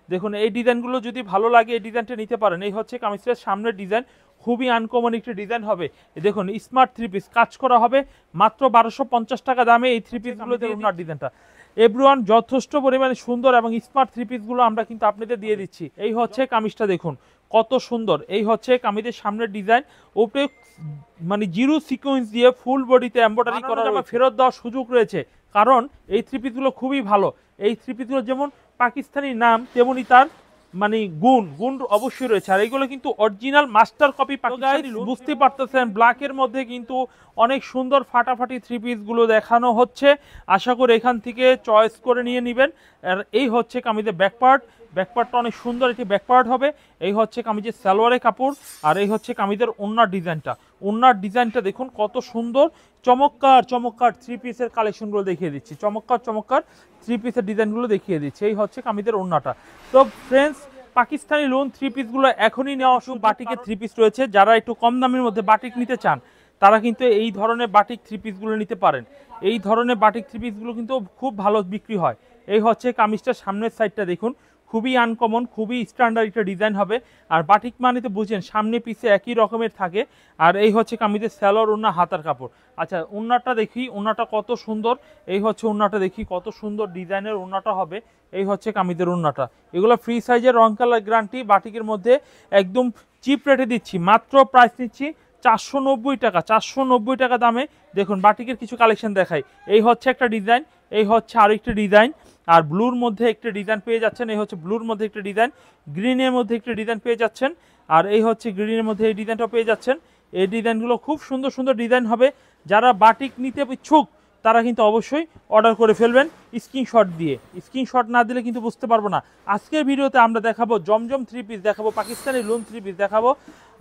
দেখুন এই ডিজাইনগুলো যদি ভালো লাগে এই ডিজাইনটা নিতে পারেন। এই হচ্ছে কামিজটার সামনের ডিজাইন, খুবই আনকমন একটি ডিজাইন হবে। দেখুন স্মার্ট থ্রি পিস কাজ করা হবে মাত্র 1250 টাকা দামে এই থ্রি পিসগুলো দিয়ে ওনার ডিজাইনটা। এভরিওয়ান যথেষ্ট পরিমাণে সুন্দর এবং স্মার্ট থ্রি পিসগুলো আমরা কিন্তু আপনাদের দিয়ে দিচ্ছি। এই হচ্ছে কামিজটা দেখুন কত সুন্দর, এই হচ্ছে কামিজের সামনের ডিজাইন, উপরে মানে জিরো সিকোয়েন্স দিয়ে ফুল বডিতে এমব্রয়ডারি করা, ফেরত দেওয়ার সুযোগ রয়েছে, কারণ এই থ্রি পিসগুলো খুবই ভালো। এই থ্রি পিসগুলো যেমন পাকিস্তানি নাম তেমনি তার মানে গুণ অবশ্যই রয়েছে। আর এইগুলো কিন্তু অরিজিনাল মাস্টার কপি পাকিস্তানি। বুঝতে পারতেছেন ব্ল্যাকের মধ্যে কিন্তু অনেক সুন্দর ফাটাফাটি থ্রি পিসগুলো দেখানো হচ্ছে। আশা করি এখান থেকে চয়েস করে নিয়ে নেবেন। আর এই হচ্ছে কামিজের ব্যাকপার্টটা অনেক সুন্দর একটি ব্যাকপার্ট হবে। এই হচ্ছে কামিজের সালোয়ারের কাপড়, আর এই হচ্ছে কামিজের ওড়নার ডিজাইনটা দেখুন কত সুন্দর। চমৎকার থ্রি পিসের কালেকশনগুলো দেখিয়ে দিচ্ছি, চমৎকার থ্রি পিসের ডিজাইনগুলো দেখিয়ে দিচ্ছি। এই হচ্ছে কামিজের ওড়নাটা। তো ফ্রেন্ডস, পাকিস্তানি লোন থ্রি পিসগুলো এখনই নেওয়া শুরু। বাটিকের থ্রি পিস রয়েছে, যারা একটু কম দামের মধ্যে বাটিক নিতে চান তারা কিন্তু এই ধরনের বাটিক থ্রি পিসগুলো নিতে পারেন। এই ধরনের বাটিক থ্রি পিসগুলো কিন্তু খুব ভালো বিক্রি হয়। এই হচ্ছে কামিজটার সামনের সাইডটা দেখুন, খুবই আনকমন, খুবই স্ট্যান্ডার্ড একটা ডিজাইন হবে। আর বাটিক মানে তো বুঝেন সামনে পিছে একই রকমের থাকে। আর এই হচ্ছে কামিজের সালোয়ার, ওড়না, হাতার কাপড়। আচ্ছা ওড়নাটা দেখি, ওড়নাটা কত সুন্দর। এই হচ্ছে ওড়নাটা দেখি কত সুন্দর ডিজাইনের ওড়নাটা হবে। এই হচ্ছে কামিজের ওড়নাটা। এগুলো ফ্রি সাইজের, রং কালার গ্যারান্টি, বাটিকের মধ্যে একদম চিপ রেটে দিচ্ছি। মাত্র প্রাইস নিচ্ছি 490 টাকা, 490 টাকা দামে। দেখুন বাটিকের কিছু কালেকশন দেখাই। এই হচ্ছে একটা ডিজাইন, এই হচ্ছে আরেকটা ডিজাইন, আর ব্লুর মধ্যে একটা ডিজাইন পেয়ে যাচ্ছেন। এই হচ্ছে ব্লুর মধ্যে একটা ডিজাইন, গ্রিনের মধ্যে একটা ডিজাইন পেয়ে যাচ্ছেন, আর এই হচ্ছে গ্রিনের মধ্যে এই ডিজাইনটাও পেয়ে যাচ্ছেন। এই ডিজাইনগুলো খুব সুন্দর সুন্দর ডিজাইন হবে। যারা বাটিক নিতে ইচ্ছুক তারা কিন্তু অবশ্যই অর্ডার করে ফেলবেন স্ক্রিনশট দিয়ে। স্ক্রিনশট না দিলে কিন্তু বুঝতে পারবো না। আজকের ভিডিওতে আমরা দেখাবো জমজম থ্রি পিস, দেখাবো পাকিস্তানি লোন থ্রি পিস, দেখাবো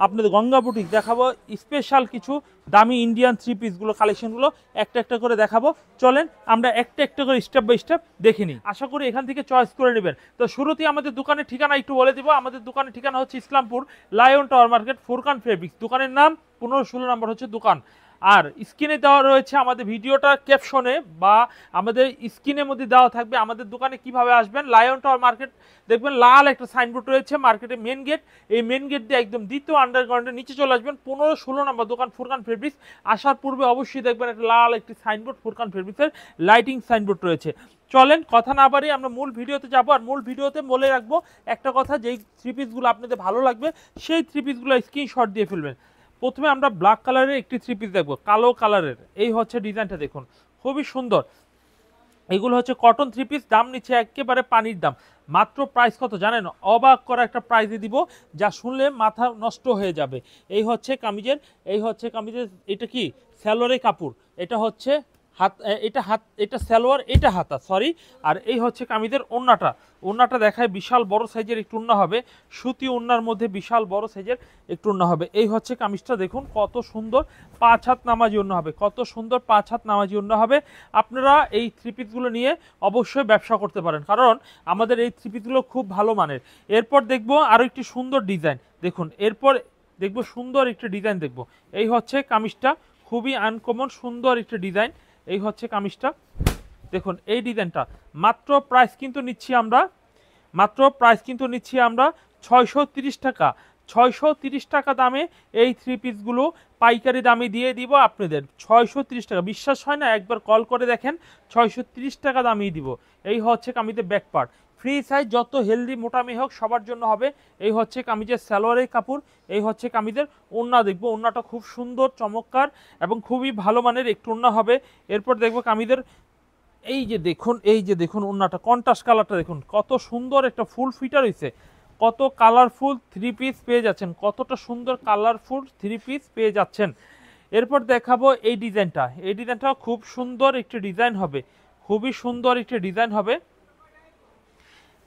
আপনাদের গঙ্গা বুটিক, দেখাবো স্পেশাল কিছু দামি ইন্ডিয়ান থ্রি পিসগুলো কালেকশনগুলো একটা করে দেখাবো। চলেন আমরা একটা করে স্টেপ বাই স্টেপ দেখে নিই। আশা করি এখান থেকে চয়েস করে নেবেন। তো শুরুতেই আমাদের দোকানের ঠিকানা একটু বলে দিব। আমাদের দোকানের ঠিকানা হচ্ছে Islampur lion tower market, Furqan fabrics. দোকানের নাম 15-16 নম্বর হচ্ছে দোকান। আর স্ক্রিনে দেওয়া রয়েছে আমাদের ভিডিওটা ক্যাপশনে, বা আমাদের স্ক্রিনের মধ্যে দেওয়া থাকবে আমাদের দোকানে কিভাবে আসবেন। লায়ন টাওয়ার মার্কেট দেখবেন লাল একটা সাইনবোর্ড রয়েছে, মার্কেটের মেন গেট। এই মেন গেট দিয়ে একদম দ্বিতীয় আন্ডারগ্রাউন্ডের নিচে চলে আসবেন, 15-16 নম্বর দোকান ফুরকান ফেব্রিক্স। আসার পূর্বে অবশ্যই দেখবেন একটা লাল একটি সাইনবোর্ড, ফুরকান ফেব্রিক্সের লাইটিং সাইনবোর্ড রয়েছে। চলেন কথা না বাড়িয়ে আমরা মূল ভিডিওতে যাবো। আর মূল ভিডিওতে বলে রাখবো একটা কথা, যেই থ্রি পিসগুলো আপনাদের ভালো লাগবে সেই থ্রি পিসগুলো স্ক্রিনশট দিয়ে ফেলবেন। প্রথমে আমরা ব্ল্যাক কালারের একটি থ্রি পিস দেখবো, কালো কালারের। এই হচ্ছে ডিজাইনটা দেখুন, খুবই সুন্দর। এগুলো হচ্ছে কটন থ্রি পিস, দাম নিচ্ছে একেবারে পানির দাম। মাত্র প্রাইস কত জানেন? অবাক করা একটা প্রাইসে দিব, যা শুনলে মাথা নষ্ট হয়ে যাবে। এই হচ্ছে কামিজের, এটা কি সালোয়ারের কাপড়, এটা হচ্ছে এটা সালোয়ার, এটা হাতা, সরি। আর এই হচ্ছে কামিজের ওড়নাটা দেখায় বিশাল বড় সাইজের একটু ওড়না হবে, সুতি ওড়নার মধ্যে বিশাল বড় সাইজের একটু ওড়না হবে। এই হচ্ছে কামিজটা দেখুন কত সুন্দর 5 হাত নামাজি ওড়না হবে, কত সুন্দর 5 হাত নামাজি ওড়না হবে। আপনারা এই থ্রি পিসগুলো নিয়ে অবশ্যই ব্যবসা করতে পারেন, কারণ আমাদের এই থ্রি পিসগুলো খুব ভালো মানের। এরপর দেখবো আরো একটি সুন্দর ডিজাইন দেখুন, এরপর দেখবো সুন্দর একটি ডিজাইন দেখবো। এই হচ্ছে কামিজটা, খুবই আনকমন সুন্দর একটি ডিজাইন। এই হচ্ছে কামিজটা দেখুন, এই ডিজাইনটা মাত্র প্রাইস কিন্তু নিচ্ছি আমরা 630 টাকা। 630 টাকা দামে এই থ্রি পিসগুলো পাইকারি দামে দিয়ে দিব আপনাদের। 630 টাকা, বিশ্বাস হয় না? একবার কল করে দেখেন, 630 টাকা দামই দিব। এই হচ্ছে কামিজের ব্যাক পার্ট, ফ্রি সাইজ, যত হেলদি মোটা মেয়ে হোক সবার জন্য হবে। এই হচ্ছে কামিজের সালোয়ারের কাপড়। এই হচ্ছে কামিজের ওড়না দেখবো, ওড়নাটা খুব সুন্দর চমৎকার এবং খুবই ভালো মানের একটু ওড়না হবে। এরপর দেখবো কামিজের এই যে দেখুন ওড়নাটা, কন্ট্রাস্ট কালারটা দেখুন কত সুন্দর, একটা ফুল ফিটার হয়েছে। কত কালারফুল থ্রি পিস পেয়ে যাচ্ছেন, কতটা সুন্দর কালারফুল থ্রি পিস পেয়ে যাচ্ছেন। এরপর দেখাবো এই ডিজাইনটা খুব সুন্দর একটি ডিজাইন হবে, খুবই সুন্দর একটি ডিজাইন হবে।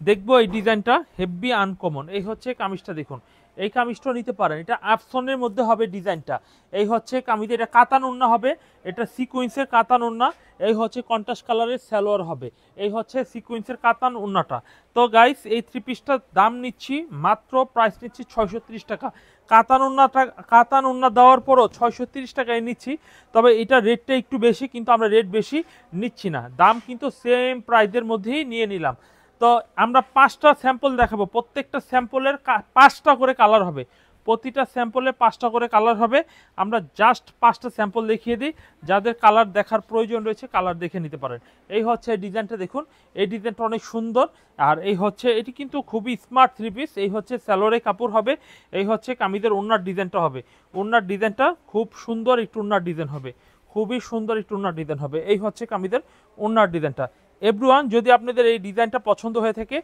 দেখবো এই ডিজাইনটা হেভি আনকমন। এই হচ্ছে কামিজটা দেখুন, এই কামিজটা নিতে পারেন, এটা আফসনের মধ্যে হবে ডিজাইনটা। এই হচ্ছে কামিজে, এটা কাতান ওড়না হবে, এটা সিকোয়েন্সের কাতান ওড়না। এই হচ্ছে কন্ট্রাস্ট কালারের সালোয়ার হবে। এই হচ্ছে সিকোয়েন্সের কাতান ওড়নাটা। তো গাইস এই থ্রি পিসটার দাম নিচ্ছি মাত্র, প্রাইস নিচ্ছি 630 টাকা। কাতান ওড়না দেওয়ার পরও 630 টাকায় নিচ্ছি। তবে এটা রেটটা একটু বেশি, কিন্তু আমরা রেট বেশি নিচ্ছি না, দাম কিন্তু সেম প্রাইসের মধ্যেই নিয়ে নিলাম। তো আমরা 5টা স্যাম্পল দেখাবো, প্রত্যেকটা স্যাম্পলের 5টা করে কালার হবে, প্রতিটা স্যাম্পলে 5টা করে কালার হবে। আমরা জাস্ট 5টা স্যাম্পল দেখিয়ে দিই, যাদের কালার দেখার প্রয়োজন রয়েছে কালার দেখে নিতে পারেন। এই হচ্ছে ডিজাইনটা দেখুন, এই ডিজাইনটা অনেক সুন্দর। আর এই হচ্ছে এটি কিন্তু খুবই স্মার্ট 3 পিস। এই হচ্ছে স্যালোরে কাপড় হবে, এই হচ্ছে কামিজের ওড়নার ডিজাইনটা হবে। ওড়নার ডিজাইনটা খুব সুন্দর একটু ওড়নার ডিজাইন হবে, খুবই সুন্দর একটু ওড়নার ডিজাইন হবে। এই হচ্ছে কামিজের ওড়নার ডিজাইনটা। এভরিওয়ান, যদি আপনাদের এই ডিজাইনটা পছন্দ হয়ে থাকে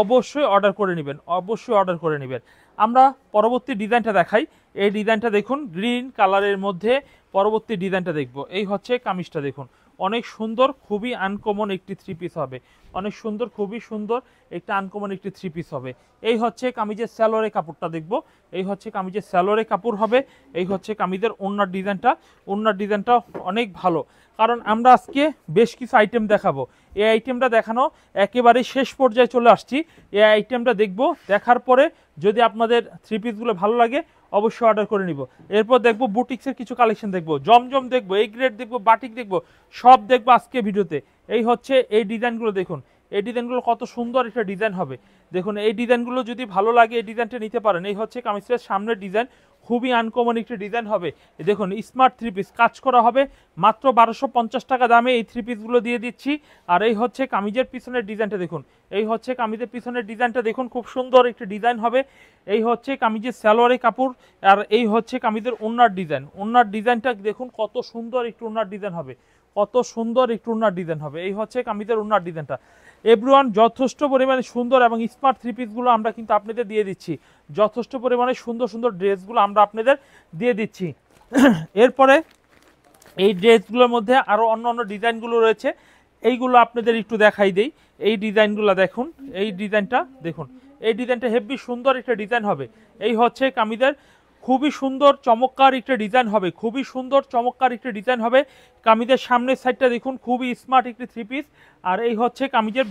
অবশ্যই অর্ডার করে নেবেন, অবশ্যই অর্ডার করে নেবেন। আমরা পরবর্তী ডিজাইনটা দেখাই। এই ডিজাইনটা দেখুন, গ্রিন কালারের মধ্যে পরবর্তী ডিজাইনটা দেখব। এই হচ্ছে কামিজটা দেখুন, অনেক সুন্দর, খুবই আনকমন একটি 3 পিস হবে, অনেক সুন্দর, খুবই সুন্দর একটা আনকমন একটি 3 পিস হবে। এই হচ্ছে কামিজের স্যালোরে কাপড়টা দেখব, এই হচ্ছে কামিজের স্যালোরে কাপড় হবে। এই হচ্ছে কামিজের ওড়নার ডিজাইনটা, ওড়নার ডিজাইনটা অনেক ভালো, কারণ আমরা আজকে বেশ কিছু আইটেম দেখাবো। এই আইটেমটা দেখানো একেবারে শেষ পর্যায়ে চলে আসছি। এই আইটেমটা দেখব, দেখার পরে যদি আপনাদের 3 পিসগুলো ভালো লাগে অবশ্যই অর্ডার করে নিব। এরপর দেখব বুটিক্সের কিছু কালেকশন দেখব, জমজম দেখব, এই গ্রেড দেখব, বাটিক দেখব, সব দেখব আজকে ভিডিওতে। এই হচ্ছে এই ডিজাইনগুলো দেখুন, এই ডিজাইনগুলো কত সুন্দর একটা ডিজাইন হবে। দেখুন এই ডিজাইনগুলো যদি ভালো লাগে এই ডিজাইনটা নিতে পারেন। এই হচ্ছে কামিজের সামনের ডিজাইন, খুবই আনকমন একটি ডিজাইন হবে। দেখুন স্মার্ট 3 পিস কাজ করা হবে, মাত্র 1250 টাকা দামে এই 3 পিসগুলো দিয়ে দিচ্ছি। আর এই হচ্ছে কামিজের পিছনের ডিজাইনটা দেখুন, এই হচ্ছে কামিজের পিছনের ডিজাইনটা দেখুন, খুব সুন্দর একটি ডিজাইন হবে। এই হচ্ছে কামিজের সালোয়ারে কাপড়, আর এই হচ্ছে কামিজের ওড়নার ডিজাইন। ওড়নার ডিজাইনটা দেখুন কত সুন্দর একটু ওড়নার ডিজাইন হবে, কত সুন্দর একটু ওড়নার ডিজাইন হবে। এই হচ্ছে কামিজের ওড়নার ডিজাইনটা। এভরিওয়ান, যথেষ্ট পরিমাণে সুন্দর এবং স্মার্ট 3 পিসগুলো আমরা কিন্তু আপনাদের দিয়ে দিচ্ছি, যথেষ্ট পরিমাণে সুন্দর সুন্দর ড্রেসগুলো আমরা আপনাদের দিয়ে দিচ্ছি। এরপরে এই ড্রেসগুলোর মধ্যে আরও অন্য অন্য ডিজাইনগুলো রয়েছে, এইগুলো আপনাদের একটু দেখাই দেই। এই ডিজাইনগুলো দেখুন, এই ডিজাইনটা দেখুন, এই ডিজাইনটা হেভি সুন্দর একটা ডিজাইন হবে। এই হচ্ছে কামিজের খুবই সুন্দর চমৎকার একটা ডিজাইন হবে, খুবই সুন্দর চমৎকার একটা ডিজাইন হবে। কামিজের সামনের সাইডটা দেখুন, খুবই স্মার্ট একটি 3 পিস। আর এই হচ্ছে কামিজের,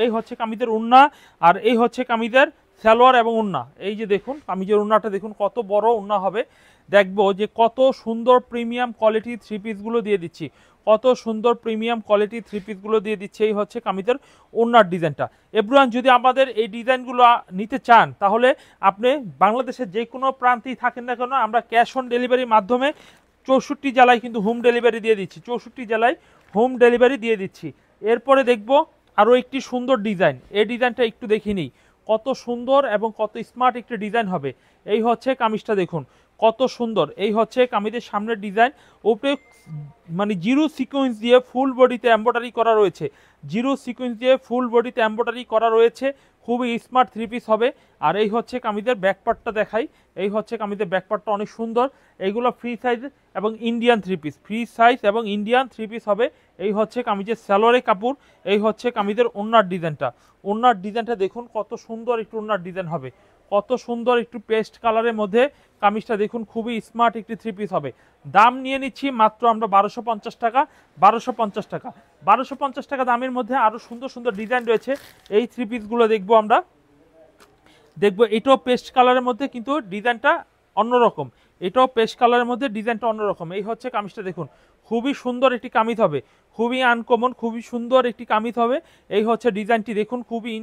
এই হচ্ছে কামিজের ওড়না, আর এই হচ্ছে কামিজের সালোয়ার এবং ওড়না। এই যে দেখুন কামিজের ওড়নাটা দেখুন কত বড় ওড়না হবে। দেখবো যে কত সুন্দর প্রিমিয়াম কোয়ালিটি 3 পিসগুলো দিয়ে দিচ্ছি, কত সুন্দর প্রিমিয়াম কোয়ালিটি 3 পিসগুলো দিয়ে দিচ্ছে। এই হচ্ছে কামিজের ওড়নার ডিজাইনটা। এভরিওয়ান, যদি আমাদের এই ডিজাইনগুলো নিতে চান তাহলে আপনি বাংলাদেশের যে কোনো প্রান্তেই থাকেন না কেন, আমরা ক্যাশ অন ডেলিভারির মাধ্যমে 64 জেলায় কিন্তু হোম ডেলিভারি দিয়ে দিচ্ছি, 64 জেলায় হোম ডেলিভারি দিয়ে দিচ্ছি। এরপরে দেখব আরও একটি সুন্দর ডিজাইন, এই ডিজাইনটা একটু দেখে নিই, কত সুন্দর এবং কত স্মার্ট একটি ডিজাইন হবে। এই হচ্ছে কামিজটা দেখুন কত সুন্দর, এই হচ্ছে কামিজের সামনের ডিজাইন। উপরে মানে জিরো সিকোয়েন্স দিয়ে ফুল বডিতে এমব্রয়ডারি করা রয়েছে, জিরো সিকোয়েন্স দিয়ে ফুল বডিতে এমব্রয়ডারি করা রয়েছে, খুবই স্মার্ট 3 পিস হবে। আর এই হচ্ছে কামিজের ব্যাকপার্টটা দেখাই, এই হচ্ছে কামিজের ব্যাকপার্টটা অনেক সুন্দর। এইগুলো ফ্রি সাইজ এবং ইন্ডিয়ান 3 পিস, ফ্রি সাইজ এবং ইন্ডিয়ান 3 পিস হবে। এই হচ্ছে কামিজের সালোয়ারে কাপড়, এই হচ্ছে কামিজের ওড়নার ডিজাইনটা। ওড়নার ডিজাইনটা দেখুন কত সুন্দর একটু ওড়নার ডিজাইন হবে, কত সুন্দর একটু পেস্ট কালারের মধ্যে কামিজটা দেখুন, খুবই স্মার্ট একটি 3 পিস হবে। দাম নিয়ে নিচ্ছি মাত্র আমরা 1250 টাকা, 1250 টাকা, 1250 টাকা দামের মধ্যে আরও সুন্দর সুন্দর ডিজাইন রয়েছে। এই 3 পিসগুলো দেখবো আমরা, দেখবো এটাও পেস্ট কালারের মধ্যে কিন্তু ডিজাইনটা অন্যরকম, এটাও পেস্ট কালারের মধ্যে ডিজাইনটা অন্যরকম। এই হচ্ছে কামিজটা দেখুন, খুবই সুন্দর একটি কামিজ হবে, খুবই আনকমন, খুবই সুন্দর একটি কামিজ হবে। এই হচ্ছে ডিজাইনটি দেখুন, খুবই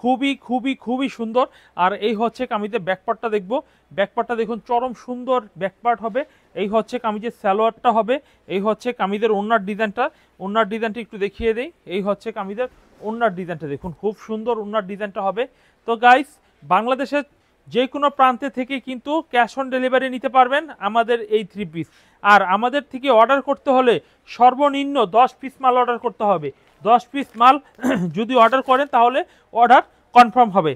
খুবই খুবই খুবই সুন্দর। আর এই হচ্ছে কামিজের ব্যাকপার্টটা দেখবো, ব্যাকপার্টটা দেখুন চরম সুন্দর ব্যাকপার্ট হবে। এই হচ্ছে কামিজের সালোয়ারটা হবে, এই হচ্ছে কামিজের ওড়নার ডিজাইনটা, ওড়নার ডিজাইনটা একটু দেখিয়ে দেই। এই হচ্ছে কামিজের ওড়নার ডিজাইনটা দেখুন, খুব সুন্দর ওড়নার ডিজাইনটা হবে। তো গাইস, বাংলাদেশের যে কোনো প্রান্তে থেকে কিন্তু ক্যাশ অন ডেলিভারি নিতে পারবেন আমাদের এই 3 পিস। আর আমাদের থেকে অর্ডার করতে হলে সর্বনিম্ন 10 পিস মাল অর্ডার করতে হবে, 10 পিস মাল যদি অর্ডার করেন তাহলে অর্ডার কনফার্ম হবে।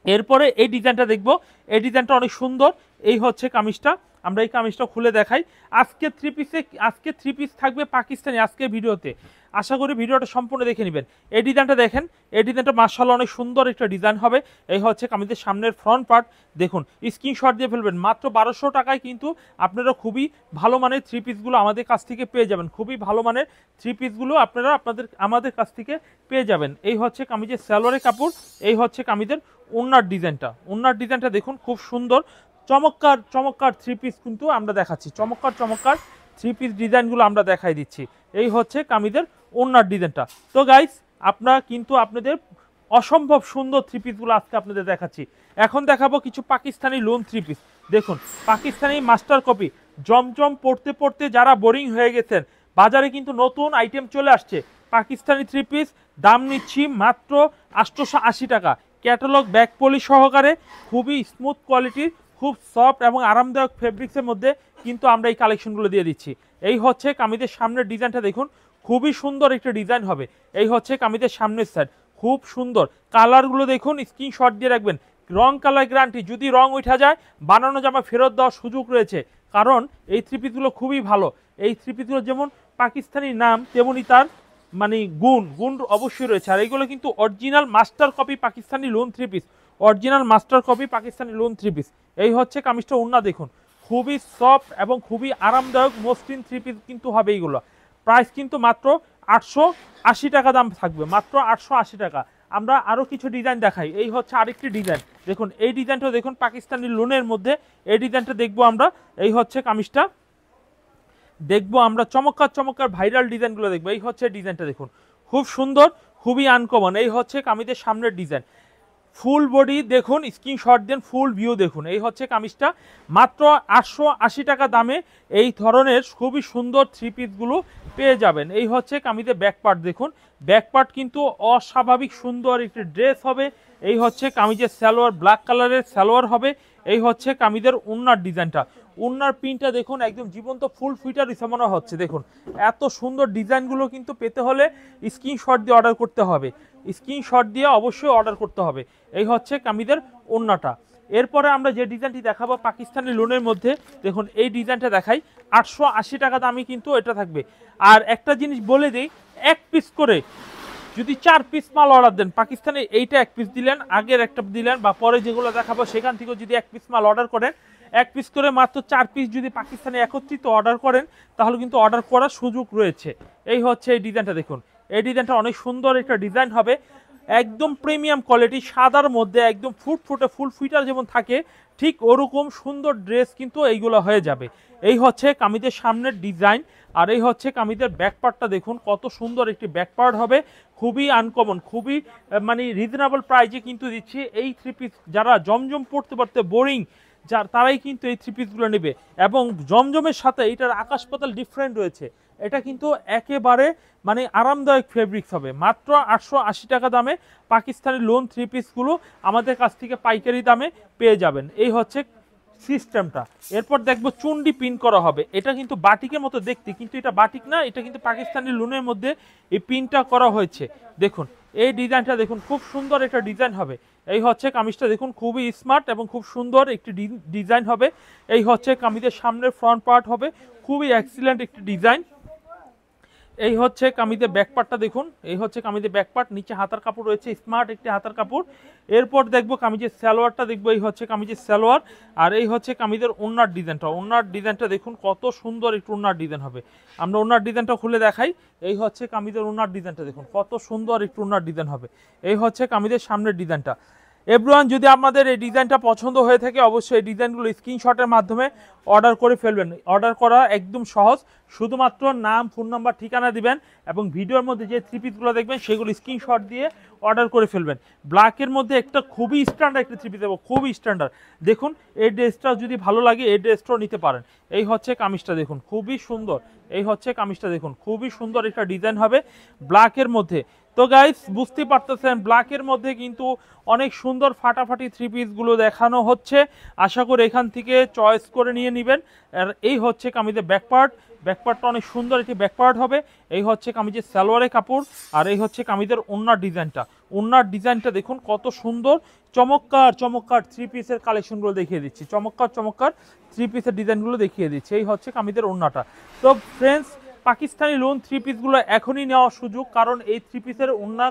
এরপরে এই ডিজাইনটা দেখব, এই ডিজাইনটা অনেক সুন্দর। এই হচ্ছে কামিজটা, আমরা এই কামিজটা খুলে দেখাই। আজকে 3 পিস থাকবে পাকিস্তানি আজকে ভিডিওতে, আশা করি ভিডিওটা সম্পূর্ণ দেখে নেবেন। এই ডিজাইনটা দেখেন, এই ডিজাইনটা মাশাআল্লাহ অনেক সুন্দর একটা ডিজাইন হবে। এই হচ্ছে কামিজের সামনের ফ্রন্ট পার্ট দেখুন, স্ক্রিনশট দিয়ে ফেলবেন। মাত্র 1200 টাকায় কিন্তু আপনারা খুবই ভালো মানের 3 পিসগুলো আমাদের কাছ থেকে পেয়ে যাবেন, খুবই ভালো মানের 3 পিসগুলো আপনারা আমাদের কাছ থেকে পেয়ে যাবেন। এই হচ্ছে কামিজের সালোয়ারের কাপড়, এই হচ্ছে কামিজের ওড়নার ডিজাইনটা, ওড়নার ডিজাইনটা দেখুন খুব সুন্দর, চমৎকার চমৎকার 3 পিস কিন্তু আমরা দেখাচ্ছি, চমৎকার চমৎকার 3 পিস ডিজাইনগুলো আমরা দেখাই দিচ্ছি। এই হচ্ছে কামিজের ওড়নার ডিজাইনটা। তো গাইস, আপনারা কিন্তু আপনাদের অসম্ভব সুন্দর থ্রি পিসগুলো আজকে আপনাদের দেখাচ্ছি। এখন দেখাবো কিছু পাকিস্তানি লোন থ্রি পিস। দেখুন পাকিস্তানি মাস্টার কপি, জমজম পড়তে পড়তে যারা বোরিং হয়ে গেছেন, বাজারে কিন্তু নতুন আইটেম চলে আসছে পাকিস্তানি থ্রি পিস। দাম নিচ্ছি মাত্র 880 টাকা, ক্যাটালগ ব্যাক পলি সহকারে, খুবই স্মুথ কোয়ালিটির, খুব সফট এবং আরামদায়ক ফেব্রিক্সের মধ্যে কিন্তু আমরা এই কালেকশনগুলো দিয়ে দিচ্ছি। এই হচ্ছে কামিজের সামনের ডিজাইনটা দেখুন, খুবই সুন্দর একটা ডিজাইন হবে। এই হচ্ছে কামিজের সামনের সাইড, খুব সুন্দর কালারগুলো দেখুন, স্ক্রিনশট দিয়ে রাখবেন। রং কালার গ্যারান্টি, যদি রং উঠা যায় বানানো জামা ফেরত দেওয়ার সুযোগ রয়েছে, কারণ এই থ্রি পিসগুলো খুবই ভালো। এই থ্রি পিসগুলো যেমন পাকিস্তানি নাম তেমনি তার মানে গুণ অবশ্যই রয়েছে। আর এইগুলো কিন্তু original master copy Pakistani loan three piece, original master copy Pakistani loan three piece. এই হচ্ছে কামিজটা ওন্না দেখুন, খুবই সফট এবং খুবই আরামদায়ক মসৃণ থ্রি পিস কিন্তু হবে এইগুলো। প্রাইস কিন্তু মাত্র 880 টাকা দাম থাকবে, মাত্র 880 টাকা। আমরা আরও কিছু ডিজাইন দেখাই। এই হচ্ছে আরেকটি ডিজাইন, দেখুন এই ডিজাইনটা দেখুন পাকিস্তানি লোনের মধ্যে। এই ডিজাইনটা দেখবো আমরা। এই হচ্ছে কামিজটা দেখবো আমরা, চমৎকার চমৎকার ভাইরাল ডিজাইনগুলো দেখবো। এই হচ্ছে ডিজাইনটা দেখুন, খুব সুন্দর, খুবই আনকমন। এই হচ্ছে কামিজের সামনের ডিজাইন, ফুল বডি দেখুন, স্ক্রিনশট দেন, ফুল ভিউ দেখুন। এই হচ্ছে কামিজটা, মাত্র 880 টাকা দামে এই ধরনের খুবই সুন্দর থ্রি পিসগুলো পেয়ে যাবেন। এই হচ্ছে কামিজের ব্যাক পার্ট দেখুন, ব্যাক পার্ট কিন্তু অস্বাভাবিক সুন্দর একটি ড্রেস হবে। এই হচ্ছে কামিজের সালোয়ার, ব্ল্যাক কালারের সালোয়ার হবে। এই হচ্ছে কামিজের ওন্নার ডিজাইনটা, ওন্নার প্রিন্টটা দেখুন, একদম জীবন্ত ফুল ফিটার মনে হচ্ছে। দেখুন এত সুন্দর ডিজাইনগুলো কিন্তু পেতে হলে স্ক্রিনশট দিয়ে অর্ডার করতে হবে, স্ক্রিনশট দিয়ে অবশ্যই অর্ডার করতে হবে। এই হচ্ছে কামিজের ওন্নাটা। এরপরে আমরা যে ডিজাইনটি দেখাবো পাকিস্তানি লোনের মধ্যে, দেখুন এই ডিজাইনটা দেখাই। 880 টাকা দামই কিন্তু এটা থাকবে। আর একটা জিনিস বলে দিই, এক পিস করে যদি 4 পিস মাল অর্ডার দেন, পাকিস্তানে এইটা এক পিস দিলেন, আগের একটা দিলেন, বা পরে যেগুলো দেখাবো সেখান থেকেও যদি এক পিস মাল অর্ডার করেন, এক পিস করে মাত্র 4 পিস যদি পাকিস্তানে একত্রিত অর্ডার করেন, তাহলে কিন্তু অর্ডার করার সুযোগ রয়েছে। এই হচ্ছে এই ডিজাইনটা দেখুন, এই ডিজাইনটা অনেক সুন্দর একটা ডিজাইন হবে, একদম প্রিমিয়াম কোয়ালিটি, সাদার মধ্যে একদম ফুটফুটে ফুল ফিটার যেমন থাকে ঠিক ওরকম সুন্দর ড্রেস কিন্তু এইগুলো হয়ে যাবে। এই হচ্ছে কামিজের সামনের ডিজাইন। আর এই হচ্ছে কামিজের ব্যাক পার্টটা দেখুন, কত সুন্দর একটি ব্যাক পার্ট হবে, খুবই আনকমন, খুবই মানে রিজনেবল প্রাইজে কিন্তু দিচ্ছি। এই থ্রি পিস যারা জমজম পড়তে পড়তে বোরিং, তারাই কিন্তু এই থ্রি পিসগুলো নেবে। এবং জমজমের সাথে এটার আকাশ পাতাল ডিফারেন্ট রয়েছে, এটা কিন্তু একেবারে মানে আরামদায়ক ফেব্রিক্স হবে। মাত্র 880 টাকা দামে পাকিস্তানি লোন থ্রি পিসগুলো আমাদের কাছ থেকে পাইকারি দামে পেয়ে যাবেন। এই হচ্ছে সিস্টেমটা। এরপর দেখবো চুন্ডি পিন করা হবে, এটা কিন্তু বাটিকের মতো দেখতে, কিন্তু এটা বাটিক না, এটা কিন্তু পাকিস্তানি লোনের মধ্যে এই পিনটা করা হয়েছে। দেখুন এই ডিজাইনটা দেখুন, খুব সুন্দর একটা ডিজাইন হবে। এই হচ্ছে কামিজটা দেখুন, খুবই স্মার্ট এবং খুব সুন্দর একটি ডিজাইন হবে। এই হচ্ছে কামিজের সামনের ফ্রন্ট পার্ট হবে, খুবই এক্সিলেন্ট একটি ডিজাইন। এই হচ্ছে কামিজের ব্যাক পার্টটা দেখুন, এই হচ্ছে কামিজের ব্যাক পার্ট, নিচে হাতার কাপড় রয়েছে, স্মার্ট একটি হাতার কাপড়। এরপর দেখবো কামিজের সালোয়ারটা দেখবো, এই হচ্ছে কামিজের সালোয়ার। আর এই হচ্ছে কামিজের ওন্নার ডিজাইনটা, ওন্নার ডিজাইনটা দেখুন কত সুন্দর একটু ওন্নার ডিজাইন হবে। আমরা ওন্নার ডিজাইনটা খুলে দেখাই। এই হচ্ছে কামিজের ওন্নার ডিজাইনটা দেখুন, কত সুন্দর একটু ওন্নার ডিজাইন হবে। এই হচ্ছে কামিজের সামনের ডিজাইনটা। এভরিওয়ান, যদি আপনাদের এই ডিজাইনটা পছন্দ হয়ে থাকে অবশ্যই এই ডিজাইনগুলো স্ক্রিনশটের মাধ্যমে অর্ডার করে ফেলবেন। অর্ডার করা একদম সহজ, শুধুমাত্র নাম, ফোন নাম্বার, ঠিকানা দিবেন এবং ভিডিওর মধ্যে যে থ্রি পিসগুলো দেখবেন সেগুলো স্ক্রিনশট দিয়ে অর্ডার করে ফেলবেন। ব্ল্যাকের মধ্যে একটা খুবই স্ট্যান্ডার্ড একটা থ্রি পিস দেবো, খুবই স্ট্যান্ডার্ড। দেখুন এই ড্রেসটা যদি ভালো লাগে এই ড্রেসটাও নিতে পারেন। এই হচ্ছে কামিজটা দেখুন, খুবই সুন্দর। এই হচ্ছে কামিজটা দেখুন, খুবই সুন্দর একটা ডিজাইন হবে ব্ল্যাকের মধ্যে। তো গাইস বুঝতে পারতেছেন ব্ল্যাকের মধ্যে কিন্তু অনেক সুন্দর ফাটাফাটি থ্রি পিসগুলো দেখানো হচ্ছে। আশা করি এখান থেকে চয়েস করে নিয়ে নেবেন। আর এই হচ্ছে কামিজের ব্যাক পার্ট, ব্যাক পার্টটা অনেক সুন্দর একটি ব্যাক পার্ট হবে। এই হচ্ছে কামিজের সালোয়ারের কাপড়। আর এই হচ্ছে কামিজের ওন্নার ডিজাইনটা, ওন্নার ডিজাইনটা দেখুন কত সুন্দর। চমৎকার চমৎকার থ্রি পিসের কালেকশনগুলো দেখিয়ে দিচ্ছি, চমৎকার চমৎকার থ্রি পিসের ডিজাইনগুলো দেখিয়ে দিচ্ছি। এই হচ্ছে কামিজের ওন্নাটা। তো ফ্রেন্ডস, পাকিস্তানি লোন থ্রি পিসগুলো এখনই নেওয়ার সুযোগ, কারণ এই থ্রি পিসের ওন্না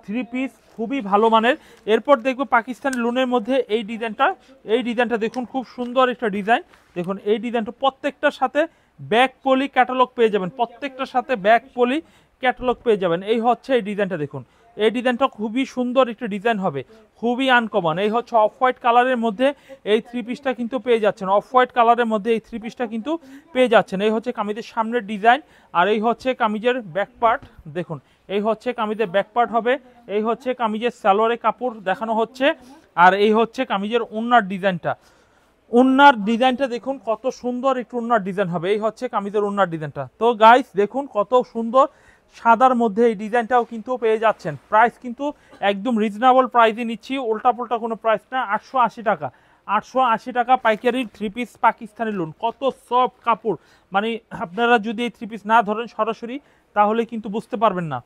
থ্রি পিস খুবই ভালো মানের। এরপর দেখবো পাকিস্তানি লোনের মধ্যে এই ডিজাইনটা, এই ডিজাইনটা দেখুন খুব সুন্দর একটা ডিজাইন। দেখুন এই ডিজাইনটা প্রত্যেকটার সাথে ব্যাক পলি ক্যাটালগ পেয়ে যাবেন, প্রত্যেকটার সাথে ব্যাক পলি ক্যাটালগ পেয়ে যাবেন। এই হচ্ছে এই ডিজাইনটা দেখুন, এই ডিজাইনটা খুবই সুন্দর একটা ডিজাইন হবে, খুবই আনকমন। এই হচ্ছে অফ হোয়াইট কালারের মধ্যে এই থ্রি পিসটা কিন্তু পেয়ে যাচ্ছেন, অফ হোয়াইট কালারের মধ্যে এই থ্রি পিসটা কিন্তু পেয়ে যাচ্ছেন। এই হচ্ছে কামিজের সামনের ডিজাইন। আর এই হচ্ছে কামিজের ব্যাক পার্ট দেখুন, এই হচ্ছে কামিজের ব্যাক পার্ট হবে, এই হচ্ছে কামিজের সালোয়ারের কাপড় দেখানো হচ্ছে, আর এই হচ্ছে কামিজের ওন্নার ডিজাইনটা। ওন্নার ডিজাইনটা দেখুন কত সুন্দর একটু ওন্নার ডিজাইন হবে, এই হচ্ছে কামিজের ওন্নার ডিজাইনটা। তো গাইস দেখুন কত সুন্দর সাদার মধ্যে এই ডিজাইনটাও কিন্তু পেয়ে যাচ্ছেন। প্রাইস কিন্তু একদম রিজনেবল প্রাইসে নিচ্ছি, উল্টাপাল্টা কোনো প্রাইস না। 880 টাকা, 880 টাকা পাইকারি থ্রি পিস পাকিস্তানি লুন। কত সফট কাপড়, মানে আপনারা যদি এই থ্রি পিস না ধরেন সরাসরি তাহলে কিন্তু বুঝতে পারবেন না।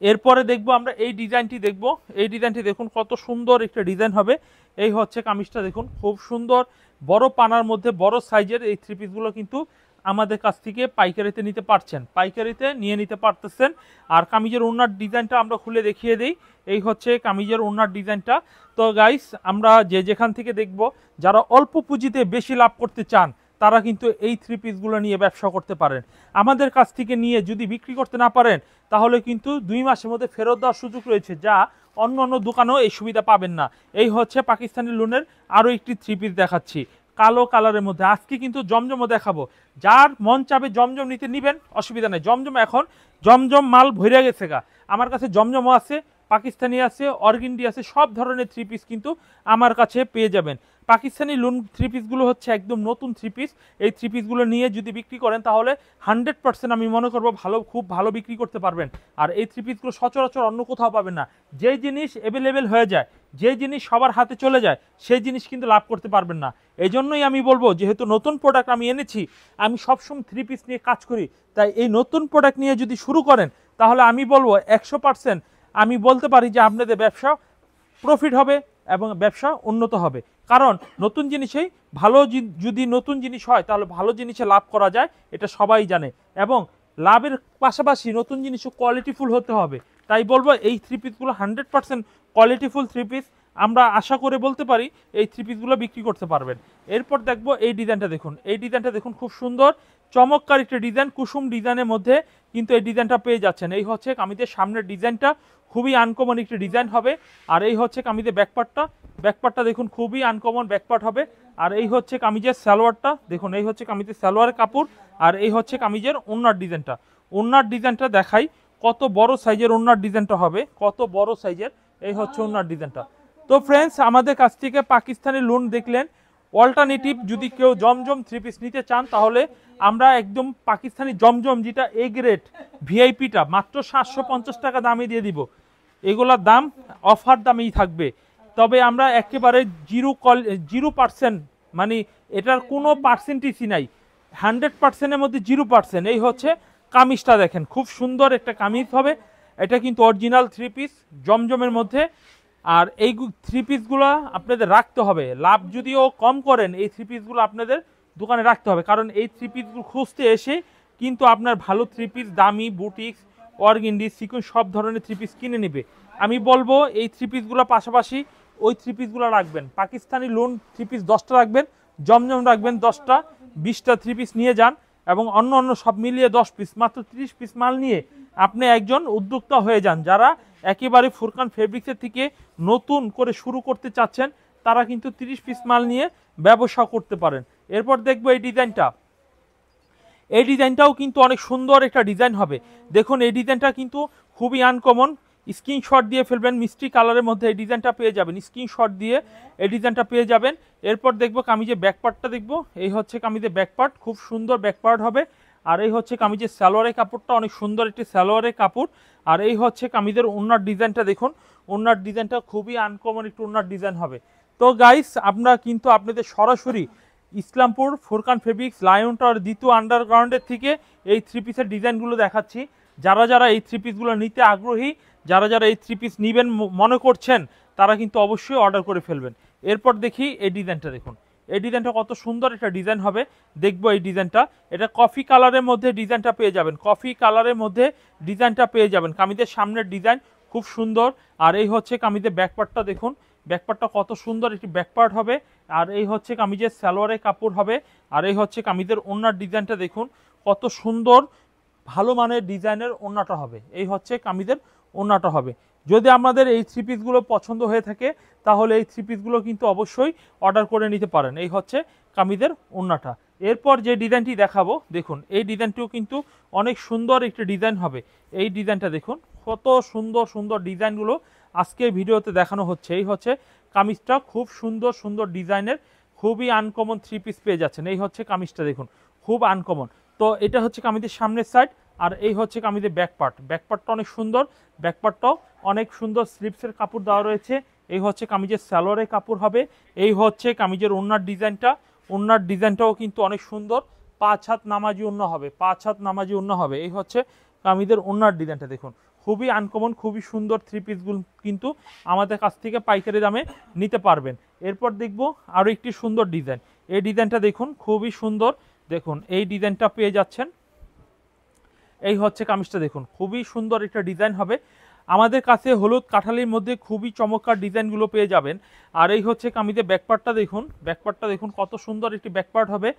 এরপরে দেখবো আমরা এই ডিজাইনটি দেখবো, এই ডিজাইনটি দেখুন কত সুন্দর একটা ডিজাইন হবে। এই হচ্ছে কামিজটা দেখুন খুব সুন্দর বড় পানার মধ্যে বড় সাইজের এই থ্রি পিসগুলো কিন্তু আমাদের কাছ থেকে পাইকারিতে নিতে পারছেন, পাইকারিতে নিয়ে নিতে পারতেছেন। আর কামিজের ওড়নার ডিজাইনটা আমরা খুলে দেখিয়ে দিই, এই হচ্ছে কামিজের ওড়নার ডিজাইনটা। তো গাইস আমরা যেখান থেকে দেখব, যারা অল্প পুঁজিতে বেশি লাভ করতে চান তারা কিন্তু এই থ্রি পিসগুলো নিয়ে ব্যবসা করতে পারেন। আমাদের কাছ থেকে নিয়ে যদি বিক্রি করতে না পারেন তাহলে কিন্তু 2 মাসের মধ্যে ফেরত দেওয়ার সুযোগ রয়েছে, যা অন্য অন্য দোকানেও এই সুবিধা পাবেন না। এই হচ্ছে পাকিস্তানি লুনের আরও একটি থ্রি পিস দেখাচ্ছি কালো কালারের মধ্যে। আজকে কিন্তু জমজমও দেখাবো, যার মন চাবে জমজম নিতে নিবেন, অসুবিধা নেই। জমজম এখন জমজম মাল ভরে গেছে গা, আমার কাছে জমজমও আছে, পাকিস্তানি আছে, অর্গিন্ডি আছে, সব ধরনের থ্রি পিস কিন্তু আমার কাছে পেয়ে যাবেন। পাকিস্তানি লুন থ্রি পিসগুলো হচ্ছে একদম নতুন থ্রি পিস। এই থ্রি পিসগুলো নিয়ে যদি বিক্রি করেন তাহলে 100% আমি মনে করবো খুব ভালো বিক্রি করতে পারবেন। আর এই থ্রি পিসগুলো সচরাচর অন্য কোথাও পাবেন না। যে জিনিস অ্যাভেলেবেল হয়ে যায়, যে জিনিস সবার হাতে চলে যায়, সেই জিনিস কিন্তু লাভ করতে পারবেন না। এই জন্যই আমি বলবো, যেহেতু নতুন প্রোডাক্ট আমি এনেছি, আমি সবসময় থ্রি পিস নিয়ে কাজ করি, তাই এই নতুন প্রোডাক্ট নিয়ে যদি শুরু করেন তাহলে আমি বলবো 100% আমি বলতে পারি যে আপনাদের ব্যবসা প্রফিট হবে এবং ব্যবসা উন্নত হবে। কারণ নতুন জিনিসেই ভালো, যদি নতুন জিনিস হয় তাহলে ভালো জিনিসে লাভ করা যায়, এটা সবাই জানে। এবং লাভের পাশাপাশি নতুন জিনিসও কোয়ালিটিফুল হতে হবে। তাই বলবো এই থ্রি পিসগুলো 100% কোয়ালিটিফুল থ্রি পিস। আমরা আশা করে বলতে পারি এই থ্রি পিসগুলো বিক্রি করতে পারবেন। এরপর দেখবো এই ডিজাইনটা দেখুন, এই ডিজাইনটা দেখুন খুব সুন্দর চমৎকার একটা ডিজাইন, কুসুম ডিজাইনের মধ্যে কিন্তু এই ডিজাইনটা পেয়ে যাচ্ছেন। এই হচ্ছে কামিজের সামনের ডিজাইনটা, খুবই আনকমন একটি ডিজাইন হবে। আর এই হচ্ছে কামিজের ব্যাকপার্টটা, ব্যাকপার্টটা দেখুন খুবই আনকমন ব্যাকপার্ট হবে। আর এই হচ্ছে কামিজের সালোয়ারটা দেখুন, এই হচ্ছে কামিজের সালোয়ারের কাপড়। আর এই হচ্ছে কামিজের ওড়নার ডিজাইনটা। ওড়নার ডিজাইনটা দেখাই কত বড় সাইজের ওড়নার ডিজাইনটা হবে, কত বড় সাইজের। এই হচ্ছে ওড়নার ডিজাইনটা। তো ফ্রেন্ডস আমাদের কাছ থেকে পাকিস্তানি লুন দেখলেন। অল্টারনেটিভ যদি কেউ জমজম থ্রি পিস নিতে চান তাহলে আমরা একদম পাকিস্তানি জমজম যেটা এ গ্রেড ভিআইপিটা মাত্র 750 টাকা দামে দিয়ে দিব। এগুলোর দাম অফার দামেই থাকবে। তবে আমরা একেবারে 0% মানে এটার কোনো পার্সেন্টেজই নাই, 100%-এর মধ্যে 0%। এই হচ্ছে কামিজটা দেখেন, খুব সুন্দর একটা কামিজ হবে। এটা কিন্তু অরিজিনাল থ্রি পিস জমজমের মধ্যে। আর এই থ্রি পিসগুলো আপনাদের রাখতে হবে, লাভ যদিও কম করেন এই থ্রি পিসগুলো আপনাদের দোকানে রাখতে হবে। কারণ এই থ্রি পিসগুলো খুঁজতে এসে কিন্তু আপনার ভালো থ্রি পিস, দামি বুটিক্স, অর্গিন্ডি, সিকুয়েন্স সব ধরনের থ্রি পিস কিনে নেবে। আমি বলবো এই থ্রি পিসগুলো পাশাপাশি ওই থ্রি পিসগুলো রাখবেন। পাকিস্তানি লোন থ্রি পিস 10টা রাখবেন, জমজম রাখবেন 10টা, 20টা থ্রি পিস নিয়ে যান এবং অন্য অন্য সব মিলিয়ে 10 পিস, মাত্র 30 পিস মাল নিয়ে আপনি একজন উদ্যোক্তা হয়ে যান। যারা একেবারে ফুরকান ফেব্রিক্সের থেকে নতুন করে শুরু করতে চাচ্ছেন তারা কিন্তু 30 পিস মাল নিয়ে ব্যবসা করতে পারেন। এরপর দেখবো এই ডিজাইনটা, এই ডিজাইনটাও কিন্তু অনেক সুন্দর একটা ডিজাইন হবে। দেখুন এই ডিজাইনটা কিন্তু খুবই আনকমন, স্ক্রিনশট দিয়ে ফেলবেন। মিষ্টি কালারের মধ্যে এই ডিজাইনটা পেয়ে যাবেন, স্ক্রিনশট দিয়ে এই ডিজাইনটা পেয়ে যাবেন। এরপর দেখবো কামিজের ব্যাকপার্টটা দেখবো, এই হচ্ছে কামিজের ব্যাকপার্ট, খুব সুন্দর ব্যাকপার্ট হবে। আর এই হচ্ছে কামিজের সালোয়ারের কাপড়টা, অনেক সুন্দর একটি সালোয়ারের কাপড়। আর এই হচ্ছে কামিজের ওড়নার ডিজাইনটা দেখুন, ওড়নার ডিজাইনটা খুবই আনকমন একটু ওড়নার ডিজাইন হবে। তো গাইস আমরা কিন্তু আপনাদের সরাসরি Islampur Furqan fabrics lion tower দ্বিতীয় আন্ডারগ্রাউন্ডের থেকে এই থ্রি পিসের ডিজাইনগুলো দেখাচ্ছি। যারা যারা এই থ্রি পিসগুলো নিতে আগ্রহী, যারা যারা এই থ্রি পিস নেবেন মনে করছেন তারা কিন্তু অবশ্যই অর্ডার করে ফেলবেন। এরপর দেখি এই ডিজাইনটা দেখুন, এই ডিজাইনটা কত সুন্দর একটা ডিজাইন হবে। দেখবো এই ডিজাইনটা, এটা কফি কালারের মধ্যে ডিজাইনটা পেয়ে যাবেন, কফি কালারের মধ্যে ডিজাইনটা পেয়ে যাবেন। কামিজের সামনের ডিজাইন খুব সুন্দর। আর এই হচ্ছে কামিজের ব্যাকপার্টটা দেখুন, ব্যাকপার্টটা কত সুন্দর একটি ব্যাকপার্ট হবে। আর এই হচ্ছে কামিজের সালোয়ারের কাপড় হবে। আর এই হচ্ছে কামিজের ওড়নার ডিজাইনটা দেখুন কত সুন্দর ভালো মানের ডিজাইনের ওড়নাটা হবে। এই হচ্ছে কামিজের ওড়নাটা হবে। যদি আমাদের এই থ্রি পিসগুলো পছন্দ হয়ে থাকে তাহলে এই থ্রি পিসগুলো কিন্তু অবশ্যই অর্ডার করে নিতে পারেন। এই হচ্ছে কামিজের ওড়নাটা। এরপর যে ডিজাইনটি দেখাবো দেখুন, এই ডিজাইনটিও কিন্তু অনেক সুন্দর একটি ডিজাইন হবে। এই ডিজাইনটা দেখুন, কত সুন্দর সুন্দর ডিজাইনগুলো আজকে ভিডিওতে দেখানো হচ্ছে। এই হচ্ছে কামিজটা, খুব সুন্দর সুন্দর ডিজাইনের, খুবই আনকমন 3 পিস পেয়ে যাচ্ছেন। এই হচ্ছে কামিজটা দেখুন, খুব আনকমন। তো এটা হচ্ছে কামিজের সামনের সাইড, আর এই হচ্ছে কামিজের ব্যাক পার্ট। ব্যাক পার্টটা অনেক সুন্দর, ব্যাক পার্টটাও অনেক সুন্দর স্লিপসের কাপড় দেওয়া রয়েছে। এই হচ্ছে কামিজের সালোয়ারের কাপড় হবে। এই হচ্ছে কামিজের ওড়নার ডিজাইনটা, ওড়নার ডিজাইনটাও কিন্তু অনেক সুন্দর, 5 হাত নামাজি ওড়না হবে, 5 হাত নামাজি ওড়না হবে। এই হচ্ছে কামিজের ওড়নার ডিজাইনটা দেখুন, খুবই আনকমন, খুবই সুন্দর 3 পিসগুলো কিন্তু আমাদের কাছ থেকে পাইকারি দামে নিতে পারবেন। এরপর দেখব আরও একটি সুন্দর ডিজাইন। এই ডিজাইনটা দেখুন, খুবই সুন্দর। দেখুন এই ডিজাইনটা পেয়ে যাচ্ছেন। এই হচ্ছে কামিজটা দেখুন, খুবই সুন্দর একটা ডিজাইন হবে। আমাদের কাছে হলুদ কাঠালির মধ্যে খুবই চমৎকার ডিজাইনগুলো পেয়ে যাবেন। আর এই হচ্ছে কামিজের ব্যাকপার্টটা দেখুন, ব্যাকপার্টটা দেখুন কত সুন্দর একটি ব্যাকপার্ট হবে।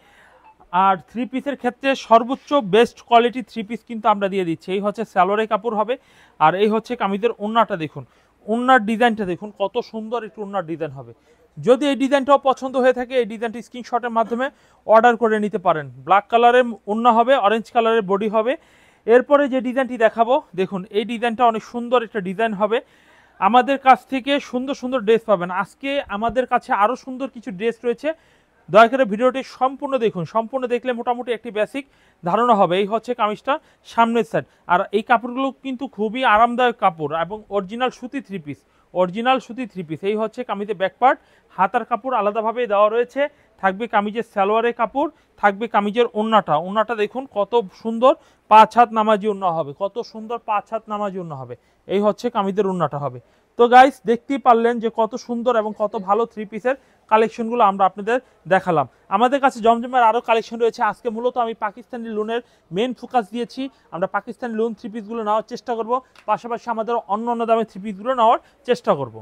আর 3 পিসের ক্ষেত্রে সর্বোচ্চ বেস্ট কোয়ালিটি 3 পিস কিন্তু আমরা দিয়ে দিচ্ছি। এই হচ্ছে সালোয়ারের কাপড় হবে। আর এই হচ্ছে কামিজের ওড়নাটা দেখুন, ওড়নার ডিজাইনটা দেখুন কত সুন্দর একটু ওড়নার ডিজাইন হবে। যদি এই ডিজাইনটাও পছন্দ হয়ে থাকে, এই ডিজাইনটি স্ক্রিনশটের মাধ্যমে অর্ডার করে নিতে পারেন। ব্ল্যাক কালারের ওড়না হবে, অরেঞ্জ কালারের বডি হবে। এরপরে যে ডিজাইনটি দেখাবো দেখুন, এই ডিজাইনটা অনেক সুন্দর একটা ডিজাইন হবে। আমাদের কাছ থেকে সুন্দর সুন্দর ড্রেস পাবেন। আজকে আমাদের কাছে আরও সুন্দর কিছু ড্রেস রয়েছে, দয়া করে ভিডিওটি সম্পূর্ণ দেখুন। সম্পূর্ণ দেখলে মোটামুটি একটি বেসিক ধারণা হবে। এই হচ্ছে কামিজটা সামনের সাইড। আর এই কাপড়গুলো কিন্তু খুবই আরামদায়ক কাপড় এবং অরিজিনাল সুতি 3 পিস, অরিজিনাল সুতি 3 পিস। এই হচ্ছে কামিজের ব্যাক পার্ট, হাতার কাপড় আলাদাভাবে দেওয়া রয়েছে। থাকবে কামিজের সালোয়ারের কাপড়, থাকবে কামিজের ওড়নাটা। ওড়নাটা দেখুন কত সুন্দর, 5 হাত নামাজি ওড়না হবে, কত সুন্দর 5 হাত নামাজি ওড়না হবে। এই হচ্ছে কামিজের ওড়নাটা হবে। তো গাইস, দেখতেই পারলেন যে কত সুন্দর এবং কত ভালো 3 পিসের কালেকশনগুলো আমরা আপনাদের দেখালাম। আমাদের কাছে জমজমের আরও কালেকশন রয়েছে। আজকে মূলত আমি পাকিস্তানি লোনের মেন ফোকাস দিয়েছি। আমরা পাকিস্তানি লোন 3 পিসগুলো নেওয়ার চেষ্টা করব, পাশাপাশি আমাদের অন্য অন্য দামে 3 পিসগুলো নেওয়ার চেষ্টা করব।